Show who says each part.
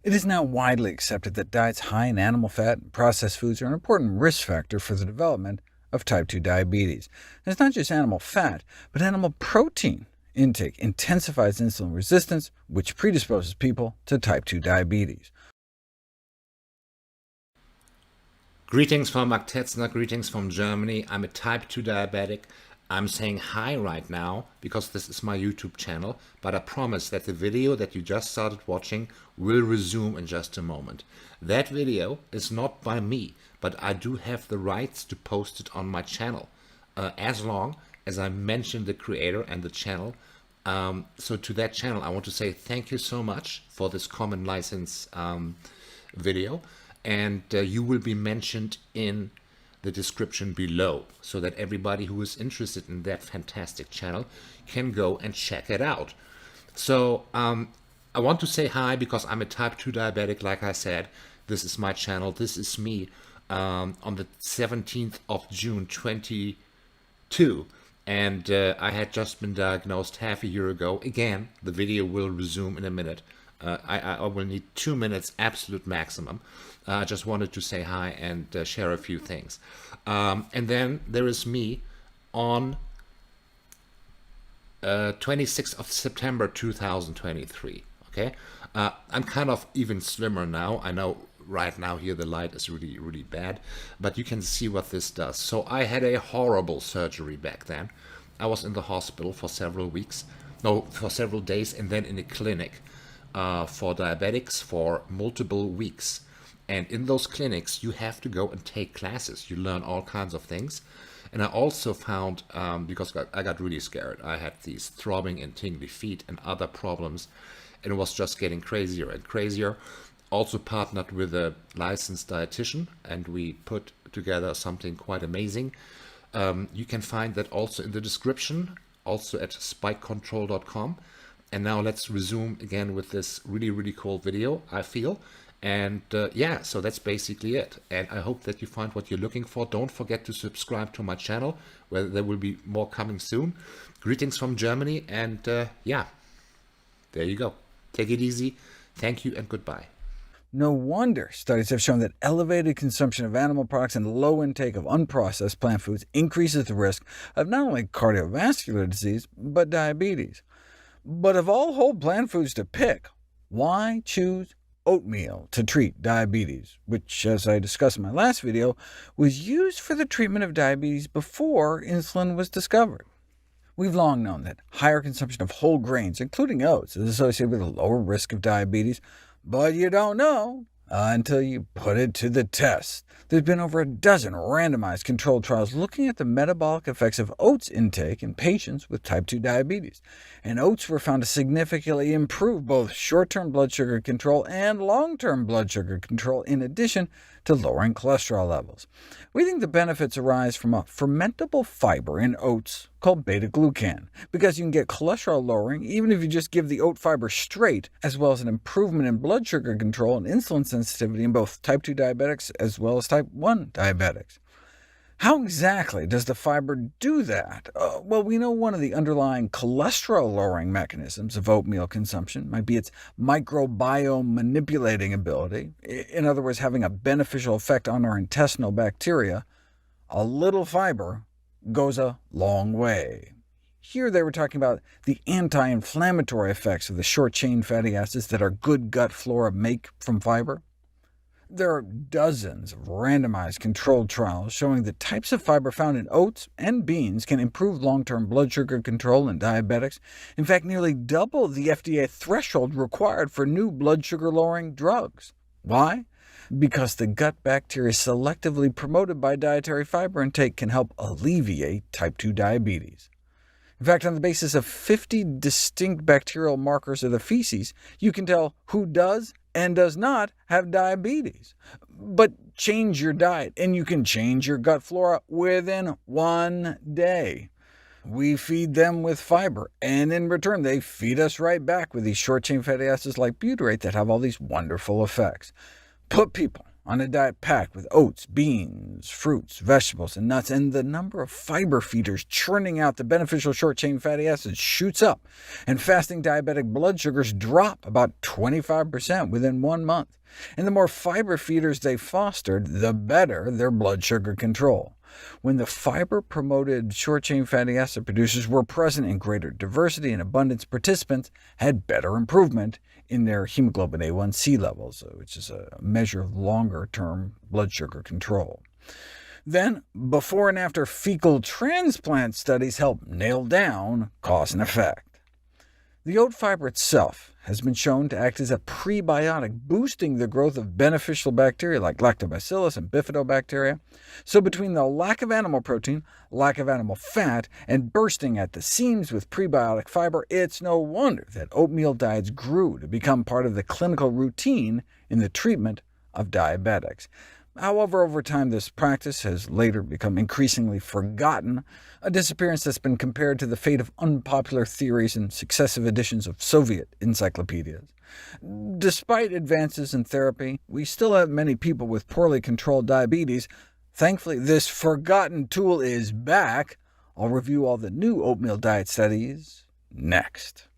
Speaker 1: It is now widely accepted that diets high in animal fat and processed foods are an important risk factor for the development of type 2 diabetes. And it's not just animal fat, but animal protein intake intensifies insulin resistance, which predisposes people to type 2 diabetes.
Speaker 2: Greetings from Magtetzner, greetings from Germany. I'm a type 2 diabetic. I'm saying hi right now because this is my YouTube channel, but I promise that the video that you just started watching will resume in just a moment. That video is not by me, but I do have the rights to post it on my channel, as long as I mention the creator and the channel. So to that channel, I want to say thank you so much for this common license video, and you will be mentioned in the description below, so that everybody who is interested in that fantastic channel can go and check it out. So I want to say hi because I'm a type 2 diabetic, like I said. This is my channel, this is me, on the 17th of June 2022, and I had just been diagnosed half a year ago. Again, the video will resume in a minute. I will need 2 minutes absolute maximum. I just wanted to say hi and share a few things. And then there is me on 26th of September 2023. Okay, I'm kind of even slimmer now. I know right now here the light is really bad, but you can see what this does. So I had a horrible surgery back then. I was in the hospital for several weeks, no, for several days, and then in a clinic for diabetics for multiple weeks. And in those clinics, you have to go and take classes. You learn all kinds of things. And I also found, because I got really scared, I had these throbbing and tingly feet and other problems, and it was just getting crazier and crazier. Also partnered with a licensed dietitian, and we put together something quite amazing. You can find that also in the description, also at spikecontrol.com. And now let's resume again with this really cool video, I feel. And yeah, so that's basically it. And I hope that you find what you're looking for. Don't forget to subscribe to my channel, where there will be more coming soon. Greetings from Germany, and yeah, there you go. Take it easy. Thank you and goodbye.
Speaker 1: No wonder studies have shown that elevated consumption of animal products and low intake of unprocessed plant foods increases the risk of not only cardiovascular disease, but diabetes. But of all whole plant foods to pick, why choose oatmeal to treat diabetes, which, as I discussed in my last video, was used for the treatment of diabetes before insulin was discovered? We've long known that higher consumption of whole grains, including oats, is associated with a lower risk of diabetes, but you don't know until you put it to the test. There's been over a dozen randomized controlled trials looking at the metabolic effects of oats intake in patients with type 2 diabetes, and oats were found to significantly improve both short-term blood sugar control and long-term blood sugar control, in addition to lowering cholesterol levels. We think the benefits arise from a fermentable fiber in oats called beta-glucan, because you can get cholesterol lowering even if you just give the oat fiber straight, as well as an improvement in blood sugar control and insulin sensitivity in both type 2 diabetics as well as type 1 diabetics. How exactly does the fiber do that? Well, we know one of the underlying cholesterol-lowering mechanisms of oatmeal consumption might be its microbiome manipulating ability, in other words, having a beneficial effect on our intestinal bacteria. A little fiber goes a long way. Here they were talking about the anti-inflammatory effects of the short-chain fatty acids that our good gut flora make from fiber. There are dozens of randomized controlled trials showing that types of fiber found in oats and beans can improve long-term blood sugar control in diabetics, in fact nearly double the FDA threshold required for new blood sugar-lowering drugs. Why? Because the gut bacteria selectively promoted by dietary fiber intake can help alleviate type 2 diabetes. In fact, on the basis of 50 distinct bacterial markers of the feces, you can tell who does and does not have diabetes. But change your diet, and you can change your gut flora within 1 day. We feed them with fiber, and in return they feed us right back with these short-chain fatty acids like butyrate that have all these wonderful effects. Put people On a diet packed with oats, beans, fruits, vegetables, and nuts, and the number of fiber feeders churning out the beneficial short-chain fatty acids shoots up, and fasting diabetic blood sugars drop about 25% within 1 month. And the more fiber feeders they fostered, the better their blood sugar control. When the fiber-promoted short-chain fatty acid producers were present in greater diversity and abundance, participants had better improvement in their hemoglobin A1c levels, which is a measure of longer-term blood sugar control. Then, before and after fecal transplant studies help nail down cause and effect. The oat fiber itself has been shown to act as a prebiotic, boosting the growth of beneficial bacteria like lactobacillus and bifidobacteria. So between the lack of animal protein, lack of animal fat, and bursting at the seams with prebiotic fiber, it's no wonder that oatmeal diets grew to become part of the clinical routine in the treatment of diabetics. However, over time this practice has later become increasingly forgotten, a disappearance that's been compared to the fate of unpopular theories in successive editions of Soviet encyclopedias. Despite advances in therapy, we still have many people with poorly controlled diabetes. Thankfully, this forgotten tool is back. I'll review all the new oatmeal diet studies next.